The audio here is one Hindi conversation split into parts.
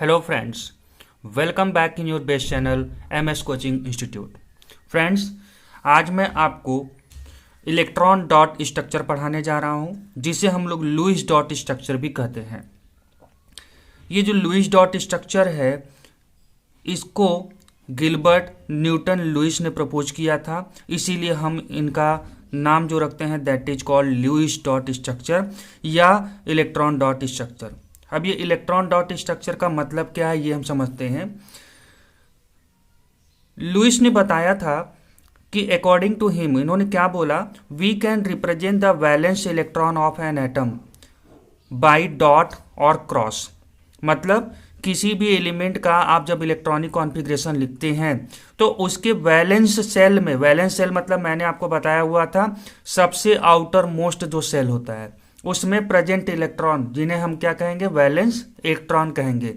Hello friends, welcome back in your best channel MS coaching institute. Friends, आज मैं आपको इलेक्ट्रॉन डॉट स्ट्रक्चर पढ़ाने जा रहा हूं, जिसे हम लोग लुईस डॉट स्ट्रक्चर भी कहते हैं। ये जो लुईस डॉट स्ट्रक्चर है, इसको गिलबर्ट न्यूटन लुईस ने प्रपोज किया था, इसीलिए हम इनका नाम जो रखते हैं that is called Lewis dot structure या इलेक्ट्रॉन डॉट स्ट्रक्चर। अब ये इलेक्ट्रॉन डॉट स्ट्रक्चर का मतलब क्या है, ये हम समझते हैं। लुईस ने बताया था कि अकॉर्डिंग टू हिम, इन्होंने क्या बोला, we can represent the valence electron of an atom by dot और क्रॉस। मतलब किसी भी एलिमेंट का आप जब इलेक्ट्रॉनिक कॉन्फ़िगरेशन लिखते हैं तो उसके वैलेंस सेल में, वैलेंस सेल मतलब मैंने आपको बताया हुआ था सबसे आउटर मोस्ट जो सेल होता है, उसमें प्रेजेंट इलेक्ट्रॉन, जिन्हें हम क्या कहेंगे, वैलेंस इलेक्ट्रॉन कहेंगे,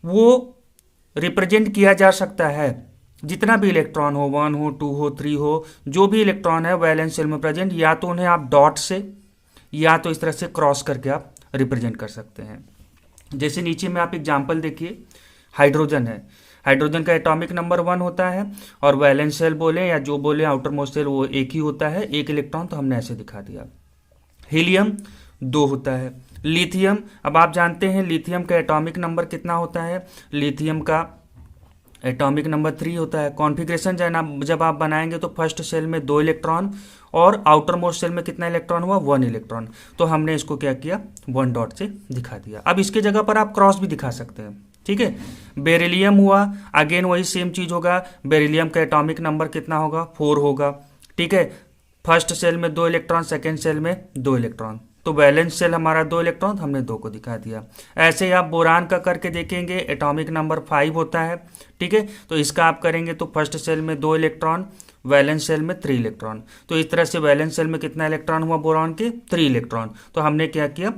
वो रिप्रेजेंट किया जा सकता है। जितना भी इलेक्ट्रॉन हो, 1 हो, 2 हो, 3 हो, जो भी इलेक्ट्रॉन है वैलेंस सेल में प्रेजेंट, या तो उन्हें आप डॉट से या तो इस तरह से क्रॉस करके आप रिप्रेजेंट कर सकते हैं। जैसे नीचे में आप एग्जाम्पल देखिए, हाइड्रोजन है, हाइड्रोजन का एटॉमिक नंबर 1 होता है और वैलेंस सेल बोले या जो बोले आउटर मोस्ट सेल, वो एक ही होता है, एक इलेक्ट्रॉन, तो हमने ऐसे दिखा दिया। हीलियम 2 होता है। लिथियम, अब आप जानते हैं लिथियम का एटॉमिक नंबर कितना होता है, लिथियम का एटॉमिक नंबर 3 होता है। कॉन्फ़िगरेशन जब आप बनाएंगे तो फर्स्ट सेल में 2 इलेक्ट्रॉन और आउटर मोस्ट सेल में कितना इलेक्ट्रॉन हुआ, 1 इलेक्ट्रॉन। तो हमने इसको क्या किया, 1 डॉट से दिखा दिया। अब इसके जगह पर आप क्रॉस भी दिखा सकते हैं, ठीक है। बेरिलियम हुआ, अगेन वही सेम चीज होगा, बेरिलियम का एटॉमिक नंबर कितना होगा, 4 होगा, ठीक है। फर्स्ट सेल में 2 इलेक्ट्रॉन, सेकेंड सेल में 2 इलेक्ट्रॉन, तो वैलेंस सेल हमारा 2 इलेक्ट्रॉन, हमने 2 को दिखा दिया। ऐसे ही आप बोरान का करके देखेंगे, एटॉमिक नंबर 5 होता है, ठीक है। तो इसका आप करेंगे तो फर्स्ट सेल में 2 इलेक्ट्रॉन, वैलेंस सेल में 3 इलेक्ट्रॉन। तो इस तरह से वैलेंस सेल में कितना इलेक्ट्रॉन हुआ बोरान के, 3 इलेक्ट्रॉन। तो हमने क्या किया,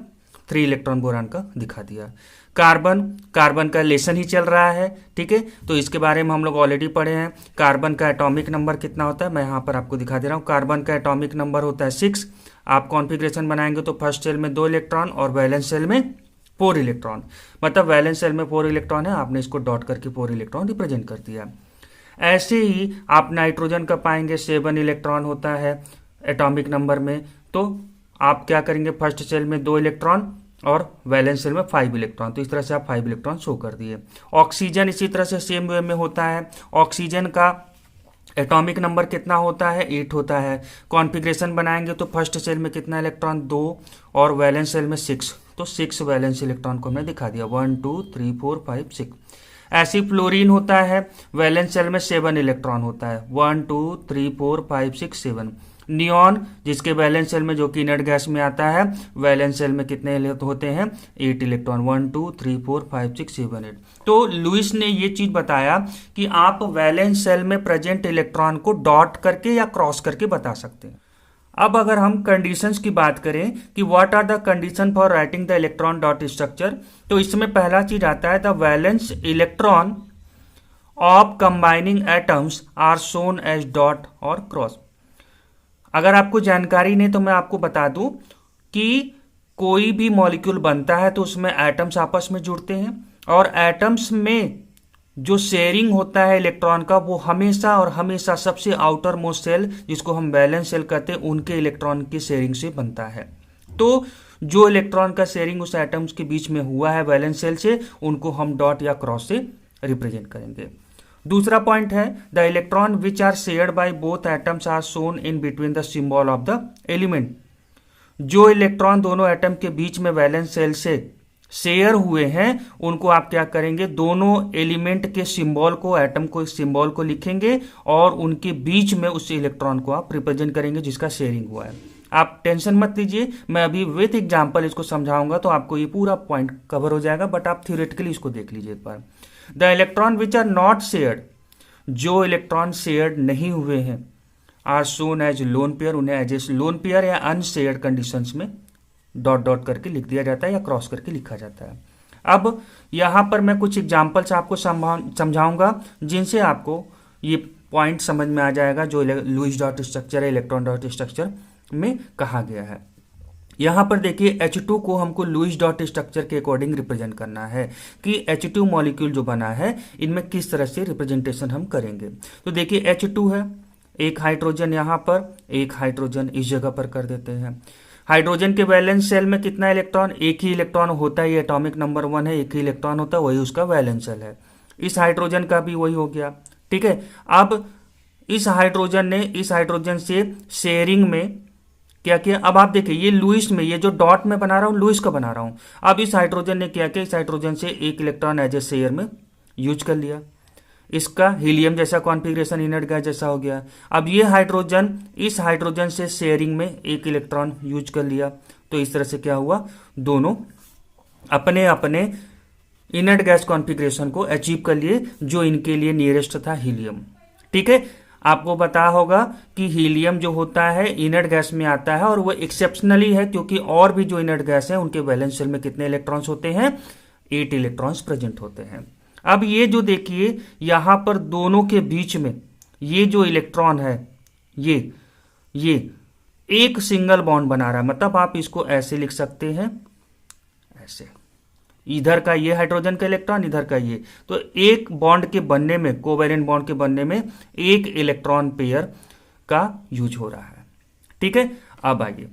3 इलेक्ट्रॉन बोरान का दिखा दिया। कार्बन, कार्बन का लेसन ही चल रहा है, ठीक है, तो इसके बारे में हम लोग ऑलरेडी पढ़े हैं। कार्बन का एटॉमिक नंबर कितना होता है, मैं यहाँ पर आपको दिखा दे रहा हूँ। कार्बन का एटॉमिक नंबर होता है 6। आप कॉन्फ़िगरेशन बनाएंगे तो फर्स्ट सेल में 2 इलेक्ट्रॉन और वैलेंस सेल में 4 इलेक्ट्रॉन। मतलब वैलेंस सेल में 4 इलेक्ट्रॉन है, आपने इसको डॉट करके 4 इलेक्ट्रॉन रिप्रेजेंट कर दिया। ऐसे ही आप नाइट्रोजन का पाएंगे, 7 इलेक्ट्रॉन होता है एटॉमिक नंबर में। तो आप क्या करेंगे, फर्स्ट सेल में 2 इलेक्ट्रॉन और वैलेंस सेल में 5 इलेक्ट्रॉन। तो इस तरह से आप 5 इलेक्ट्रॉन शो कर दिए। ऑक्सीजन इसी तरह से सेम वे में होता है। ऑक्सीजन का एटॉमिक नंबर कितना होता है, 8 होता है। कॉन्फ़िगरेशन बनाएंगे तो फर्स्ट सेल में कितना इलेक्ट्रॉन, 2 और वैलेंस सेल में 6। तो 6 वैलेंस इलेक्ट्रॉन को हमने दिखा दिया, 1 2 3 4 5 6। ऐसी फ्लोरीन होता है, वैलेंस सेल में 7 इलेक्ट्रॉन होता है, 1 2 3 4 5 6 7। नियॉन, जिसके वैलेंस सेल में जो कि इनर्ट गैस में आता है, वैलेंस सेल में कितने होते हैं, 8 इलेक्ट्रॉन, 1 2 3 4 5 6 7 8। तो लुईस ने ये चीज बताया कि आप वैलेंस सेल में प्रेजेंट इलेक्ट्रॉन को डॉट करके या क्रॉस करके बता सकते हैं। अब अगर हम कंडीशंस की बात करें कि what are the condition for writing the electron dot structure, तो इसमें पहला चीज आता है the valence electron of combining atoms are shown as dot और क्रॉस। अगर आपको जानकारी नहीं तो मैं आपको बता दूं कि कोई भी मॉलिक्यूल बनता है तो उसमें एटम्स आपस में जुड़ते हैं और एटम्स में जो शेयरिंग होता है इलेक्ट्रॉन का, वो हमेशा और हमेशा सबसे आउटर मोस्ट सेल, जिसको हम वैलेंस सेल कहते हैं, उनके इलेक्ट्रॉन की शेयरिंग से बनता है। तो जो इलेक्ट्रॉन का शेयरिंग उस एटम्स के बीच में हुआ है वैलेंस सेल से, उनको हम डॉट या क्रॉस से रिप्रेजेंट करेंगे। दूसरा पॉइंट है the electron which are shared by both atoms are shown in between the symbol of the element. जो इलेक्ट्रॉन दोनों एटम के बीच में वैलेंस सेल से शेयर हुए हैं, उनको आप क्या करेंगे, दोनों एलिमेंट के सिंबल को, एटम को, सिंबल को लिखेंगे और उनके बीच में उस इलेक्ट्रॉन को आप रिप्रेजेंट करेंगे जिसका शेयरिंग हुआ है। आप टेंशन मत लीजिए, मैं अभी विथ एग्जांपल इसको समझाऊंगा तो आपको ये पूरा पॉइंट कवर हो जाएगा, बट आप थ्योरेटिकली इसको देख लीजिए एक बार। The electron which are not shared, जो इलेक्ट्रॉन शेयर्ड नहीं हुए हैं, are shown as lone pair, उन्हें एज ए लोन पेयर या अनशेयर्ड कंडीशंस में डॉट डॉट करके लिख दिया जाता है या क्रॉस करके लिखा जाता है। अब यहां पर मैं कुछ एग्जांपल्स आपको समझाऊंगा जिनसे आपको ये पॉइंट समझ में आ जाएगा जो लुईस डॉट स्ट्रक्चर है, इलेक्ट्रॉन डॉट स्ट्रक्चर में कहा गया है। यहाँ पर देखिए H2 को हमको लुईस डॉट स्ट्रक्चर के अकॉर्डिंग रिप्रेजेंट करना है कि H2 मॉलिक्यूल जो बना है इनमें किस तरह से रिप्रेजेंटेशन हम करेंगे। तो देखिए H2 है, एक हाइड्रोजन यहाँ पर, एक हाइड्रोजन इस जगह पर कर देते हैं। हाइड्रोजन के वैलेंस शेल में कितना इलेक्ट्रॉन, एक ही इलेक्ट्रॉन होता है, ये एटॉमिक नंबर 1 है, एक ही इलेक्ट्रॉन होता है, वही उसका वैलेंस शेल है। इस हाइड्रोजन का भी वही हो गया, ठीक है। अब इस हाइड्रोजन ने इस हाइड्रोजन से शेयरिंग में क्या किया, अब आप देखिए ये लुईस में, ये जो डॉट में बना रहा हूँ लुईस का बना रहा हूँ। अब इस हाइड्रोजन ने क्या किया, इस हाइड्रोजन से एक इलेक्ट्रॉन एज ए शेयर में यूज कर लिया, इसका हीलियम जैसा कॉन्फ़िगरेशन इनर्ट गैस जैसा हो गया। अब ये हाइड्रोजन इस हाइड्रोजन से शेयरिंग में एक इलेक्ट्रॉन यूज कर लिया, तो इस तरह से क्या हुआ, दोनों अपने अपने इनर्ट गैस कॉन्फ़िगरेशन को अचीव कर लिए जो इनके लिए नियरेस्ट था हीलियम, ठीक है। आपको पता होगा कि हीलियम जो होता है इनर्ट गैस में आता है और वो एक्सेप्शनली है क्योंकि और भी जो इनर्ट गैस है उनके वैलेंस शेल में कितने इलेक्ट्रॉन्स होते हैं, 8 इलेक्ट्रॉन्स प्रेजेंट होते हैं। अब ये जो देखिए यहां पर दोनों के बीच में ये जो इलेक्ट्रॉन है ये एक सिंगल बॉन्ड बना रहा है, मतलब आप इसको ऐसे लिख सकते हैं, ऐसे, इधर का ये हाइड्रोजन का इलेक्ट्रॉन, इधर का ये, तो एक बॉन्ड के बनने में, कोवैलेंट बॉन्ड के बनने में एक इलेक्ट्रॉन पेयर का यूज हो रहा है, ठीक है। अब आइए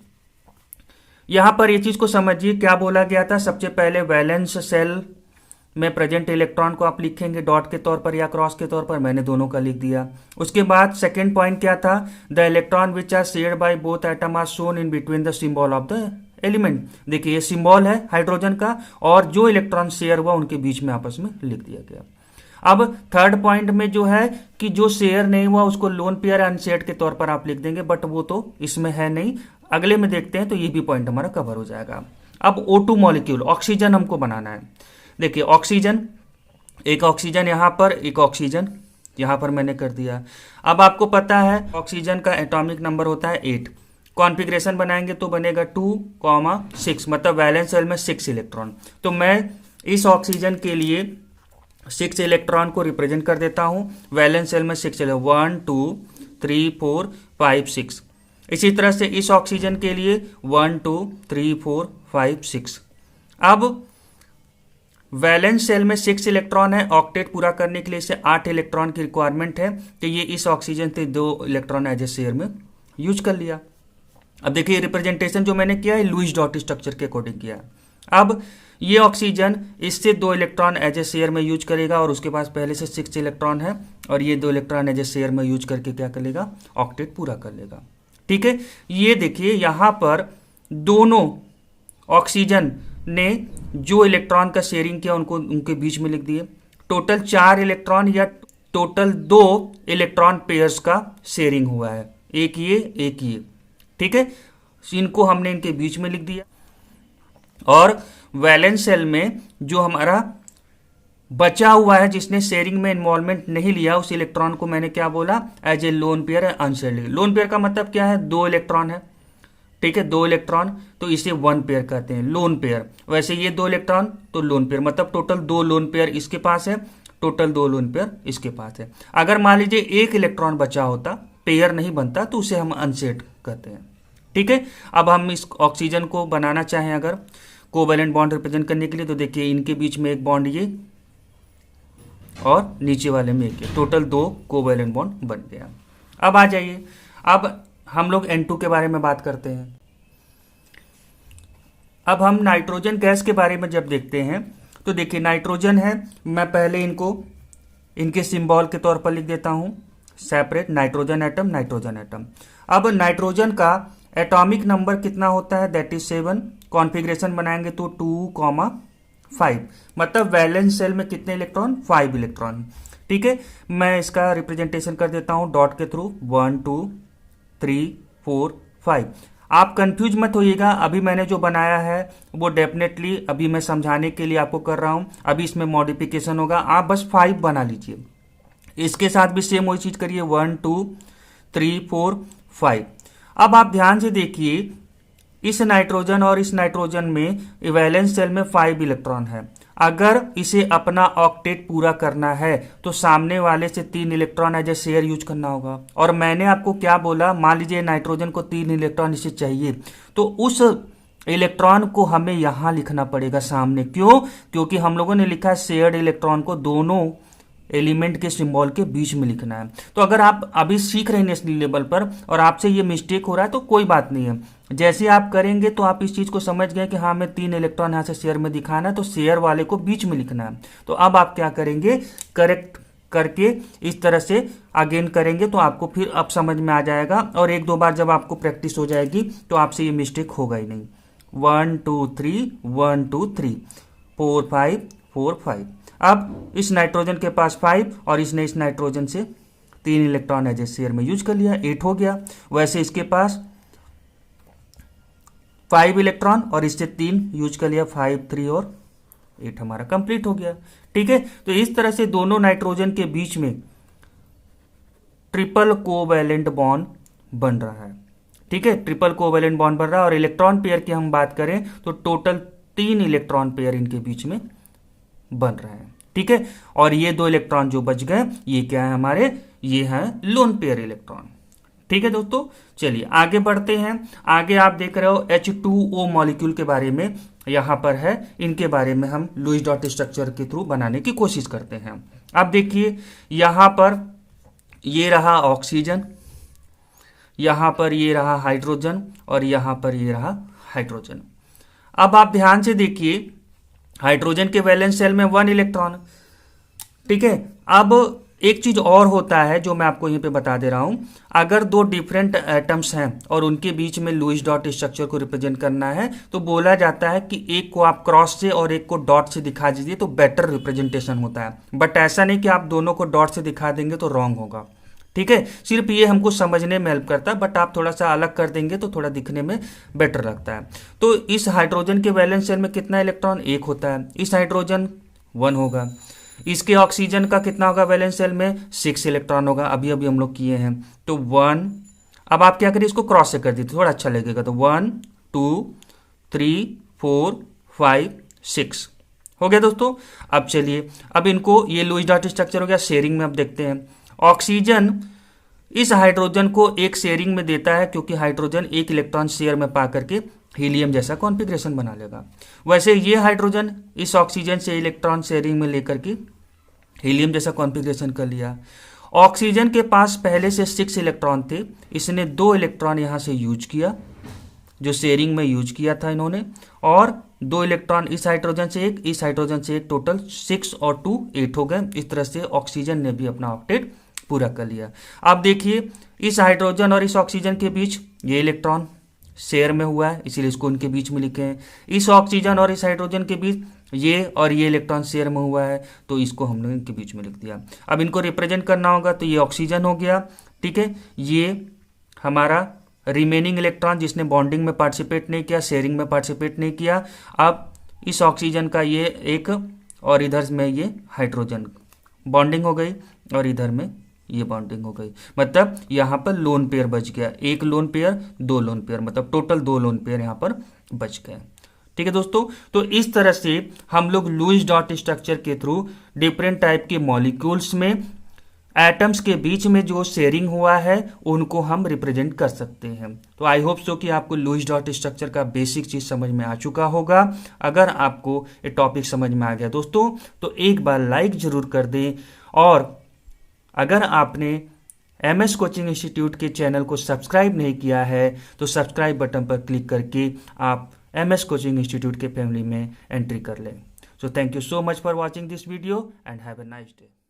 यहां पर ये चीज को समझिए, क्या बोला गया था, सबसे पहले वैलेंस शेल में प्रेजेंट इलेक्ट्रॉन को आप लिखेंगे डॉट के तौर पर या क्रॉस के तौर पर, मैंने दोनों का लिख दिया। उसके बाद सेकेंड पॉइंट क्या था, the electron which are shared by both atom are shown in between the symbol of the element. देखिए ये सिंबल है हाइड्रोजन का और जो इलेक्ट्रॉन शेयर हुआ उनके बीच में आपस में लिख दिया गया। अब थर्ड पॉइंट में जो है कि जो शेयर नहीं हुआ उसको लोन पेयर अनशेयर्ड के तौर पर आप लिख देंगे, बट वो तो इसमें है नहीं, अगले में देखते हैं तो ये भी पॉइंट हमारा कवर हो जाएगा। अब O2 मॉलिक्यूल, ऑक्सीजन हमको बनाना है। देखिए ऑक्सीजन, एक ऑक्सीजन यहां पर, एक ऑक्सीजन यहां पर मैंने कर दिया। अब आपको पता है ऑक्सीजन का एटॉमिक नंबर होता है 8, कॉन्फ़िगरेशन बनाएंगे तो बनेगा 2,6, मतलब वैलेंस शेल में 6 इलेक्ट्रॉन। तो मैं इस ऑक्सीजन के लिए 6 इलेक्ट्रॉन को रिप्रेजेंट कर देता हूं, वैलेंस शेल में 6 1 2 3 4 5 6। इसी तरह से इस ऑक्सीजन के लिए 1 2 3 4 5 6। अब वैलेंस शेल में 6 इलेक्ट्रॉन है, ऑक्टेट पूरा करने के लिए इसे 8 इलेक्ट्रॉन की रिक्वायरमेंट है, तो ये इस ऑक्सीजन से 2 इलेक्ट्रॉन एज ए शेयर में यूज कर लिया। अब देखिए रिप्रेजेंटेशन जो मैंने किया है लुईस डॉट स्ट्रक्चर के अकॉर्डिंग किया। अब ये ऑक्सीजन इससे 2 इलेक्ट्रॉन एज ए शेयर में यूज करेगा और उसके पास पहले से 6 इलेक्ट्रॉन है और ये 2 इलेक्ट्रॉन एज ए शेयर में यूज करके क्या कर लेगा, ऑक्टेट पूरा कर लेगा, ठीक है। ये देखिए यहां पर दोनों ऑक्सीजन ने जो इलेक्ट्रॉन का शेयरिंग किया उनको उनके बीच में लिख दिए। टोटल 4 इलेक्ट्रॉन या टोटल 2 इलेक्ट्रॉन पेयर्स का शेयरिंग हुआ है, एक ये, ठीक है। इनको हमने इनके बीच में लिख दिया और वैलेंस शेल में जो हमारा बचा हुआ है जिसने शेयरिंग में इन्वॉल्वमेंट नहीं लिया उस इलेक्ट्रॉन को मैंने क्या बोला, एज ए लोन पेयर है, अनशेयर्ड। लोन पेयर का मतलब क्या है, 2 इलेक्ट्रॉन है, ठीक है, 2 इलेक्ट्रॉन, तो इसे 1 पेयर कहते हैं, लोन पेयर। वैसे ये 2 इलेक्ट्रॉन तो लोन पेयर, मतलब टोटल 2 लोन पेयर इसके पास है, टोटल 2 लोन पेयर इसके पास है। अगर मान लीजिए 1 इलेक्ट्रॉन बचा होता, पेयर नहीं बनता, तो उसे हम अनशेयर्ड कहते हैं, ठीक है। अब हम इस ऑक्सीजन को बनाना चाहें अगर कोवैलेंट बॉन्ड रिप्रेजेंट करने के लिए, तो देखिए इनके बीच में एक बॉन्ड ये और नीचे वाले में एक, टोटल 2 कोवैलेंट बॉन्ड बन गया। अब आ जाइए, अब हम लोग N2 के बारे में बात करते हैं। अब हम नाइट्रोजन गैस के बारे में जब देखते हैं तो देखिए नाइट्रोजन है, मैं पहले इनको इनके सिंबल के तौर पर लिख देता हूं, separate nitrogen atom, nitrogen atom. अब नाइट्रोजन का एटॉमिक नंबर कितना होता है, दैट इज 7। कॉन्फ़िगरेशन बनाएंगे तो 2,5, मतलब वैलेंस शेल में कितने इलेक्ट्रॉन, 5 इलेक्ट्रॉन, ठीक है। मैं इसका रिप्रेजेंटेशन कर देता हूं डॉट के थ्रू, 1 2 3 4 5। आप कंफ्यूज मत होइएगा, अभी मैंने जो बनाया है वो डेफिनेटली अभी मैं समझाने के लिए आपको कर रहा हूं, अभी इसमें मॉडिफिकेशन होगा, आप बस 5 बना लीजिए। इसके साथ भी सेम वही चीज करिए, 1 2 3 4 5। अब आप ध्यान से देखिए इस नाइट्रोजन और इस नाइट्रोजन में वैलेंस शेल में 5 इलेक्ट्रॉन है। अगर इसे अपना ऑक्टेट पूरा करना है तो सामने वाले से 3 electron as a share use करना होगा। और मैंने आपको क्या बोला, मान लीजिए नाइट्रोजन को 3 इलेक्ट्रॉन इसे चाहिए, तो उस इलेक्ट्रॉन को हमें यहां लिखना पड़ेगा सामने। क्यों? क्योंकि हम लोगों ने लिखा है शेयर्ड इलेक्ट्रॉन को दोनों एलिमेंट के सिंबल के बीच में लिखना है। तो अगर आप अभी सीख रहे हैं नेशनल लेवल पर और आपसे ये मिस्टेक हो रहा है तो कोई बात नहीं है, जैसे आप करेंगे तो आप इस चीज को समझ गए कि हाँ, हमें 3 इलेक्ट्रॉन यहाँ से शेयर में दिखाना है, तो शेयर वाले को बीच में लिखना है। तो अब आप क्या करेंगे, करेक्ट करके इस तरह से अगेन करेंगे तो आपको फिर अब समझ में आ जाएगा, और 1-2 बार जब आपको प्रैक्टिस हो जाएगी तो आपसे ये मिस्टेक होगा ही नहीं। 1 2 3 1 2 3 4 5 4 5। अब इस नाइट्रोजन के पास 5 और इसने इस नाइट्रोजन से 3 इलेक्ट्रॉन एज ए शेयर में यूज कर लिया, 8 हो गया। वैसे इसके पास 5 इलेक्ट्रॉन और इससे 3 यूज कर लिया, 5 3 और 8 हमारा कंप्लीट हो गया। ठीक है, तो इस तरह से दोनों नाइट्रोजन के बीच में ट्रिपल कोवैलेंट बॉन्ड बन रहा है। ठीक है, ट्रिपल कोवैलेंट बॉन्ड बन रहा है। और इलेक्ट्रॉन पेयर की हम बात करें तो टोटल 3 इलेक्ट्रॉन पेयर इनके बीच में बन रहे हैं। ठीक है, और ये 2 इलेक्ट्रॉन जो बच गए ये क्या है हमारे, ये है लोन पेयर इलेक्ट्रॉन। ठीक है दोस्तों, चलिए आगे बढ़ते हैं। आगे आप देख रहे हो H2O मॉलिक्यूल के बारे में यहां पर है, इनके बारे में हम लुईस डॉट स्ट्रक्चर के थ्रू बनाने की कोशिश करते हैं। अब देखिए यहां पर ये रहा ऑक्सीजन, यहां पर ये रहा हाइड्रोजन और यहां पर ये रहा हाइड्रोजन। अब आप ध्यान से देखिए, हाइड्रोजन के वैलेंस शेल में 1 इलेक्ट्रॉन। ठीक है, अब एक चीज और होता है जो मैं आपको यहीं पे बता दे रहा हूं, अगर 2 डिफरेंट एटम्स हैं और उनके बीच में लुईस डॉट स्ट्रक्चर को रिप्रेजेंट करना है तो बोला जाता है कि एक को आप क्रॉस से और एक को डॉट से दिखा दीजिए तो बेटर रिप्रेजेंटेशन होता है। बट ऐसा नहीं कि आप दोनों को डॉट से दिखा देंगे तो रॉन्ग होगा। ठीक है, सिर्फ ये हमको समझने में हेल्प करता है, बट आप थोड़ा सा अलग कर देंगे तो थोड़ा दिखने में बेटर लगता है। तो इस हाइड्रोजन के वैलेंस शेल में कितना इलेक्ट्रॉन, 1 होता है। इस हाइड्रोजन 1 होगा। इसके ऑक्सीजन का कितना होगा वैलेंस शेल में, 6 इलेक्ट्रॉन होगा। अभी अभी हम लोग किए हैं तो 1। अब आप क्या करिए, इसको क्रॉस से कर दीजिए, थोड़ा अच्छा लगेगा। तो 1 2 3 4 5 6 हो गया दोस्तों। अब चलिए, अब इनको ये लुईस डॉट स्ट्रक्चर हो गया। शेयरिंग में अब देखते हैं, ऑक्सीजन इस हाइड्रोजन को एक शेयरिंग में देता है क्योंकि हाइड्रोजन 1 इलेक्ट्रॉन शेयर में पा करके हीलियम जैसा कॉन्फ़िगरेशन बना लेगा। वैसे ये हाइड्रोजन इस ऑक्सीजन से इलेक्ट्रॉन शेयरिंग में लेकर के हीलियम जैसा कॉन्फ़िगरेशन कर लिया। ऑक्सीजन के पास पहले से 6 इलेक्ट्रॉन थे, इसने 2 इलेक्ट्रॉन यहाँ से यूज किया जो शेयरिंग में यूज किया था इन्होंने, और 2 इलेक्ट्रॉन इस हाइड्रोजन से एक, इस हाइड्रोजन से एक, टोटल 6 और 2 8 हो गए। इस तरह से ऑक्सीजन ने भी अपना ऑक्टेट पूरा कर लिया। अब देखिए इस हाइड्रोजन और इस ऑक्सीजन के बीच ये इलेक्ट्रॉन शेयर में हुआ है, इसीलिए इसको इनके बीच में लिखे हैं। इस ऑक्सीजन और इस हाइड्रोजन के बीच ये और ये इलेक्ट्रॉन शेयर में हुआ है तो इसको हमने इनके बीच में लिख दिया। अब इनको रिप्रेजेंट करना होगा तो ये ऑक्सीजन हो गया। ठीक है, ये हमारा रिमेनिंग इलेक्ट्रॉन जिसने बॉन्डिंग में पार्टिसिपेट नहीं किया, शेयरिंग में पार्टिसिपेट नहीं किया। अब इस ऑक्सीजन का ये एक और इधर में ये हाइड्रोजन बॉन्डिंग हो गई और इधर में ये बॉन्डिंग हो गई, मतलब यहाँ पर लोन पेयर बच गया। 1 लोन पेयर 2 लोन पेयर, मतलब टोटल 2 लोन पेयर यहाँ पर बच गए। ठीक है दोस्तों, तो इस तरह से हम लोग लुईस डॉट स्ट्रक्चर के थ्रू डिफरेंट टाइप के मॉलिक्यूल्स में एटम्स के बीच में जो शेयरिंग हुआ है उनको हम रिप्रेजेंट कर सकते हैं। तो आई होप सो कि आपको लुईस डॉट स्ट्रक्चर का बेसिक चीज समझ में आ चुका होगा। अगर आपको ये टॉपिक समझ में आ गया दोस्तों तो एक बार लाइक जरूर कर दें, और अगर आपने MS कोचिंग इंस्टीट्यूट के चैनल को सब्सक्राइब नहीं किया है तो सब्सक्राइब बटन पर क्लिक करके आप MS कोचिंग इंस्टीट्यूट के फैमिली में एंट्री कर लें। So thank you so much for watching this video and have a nice day.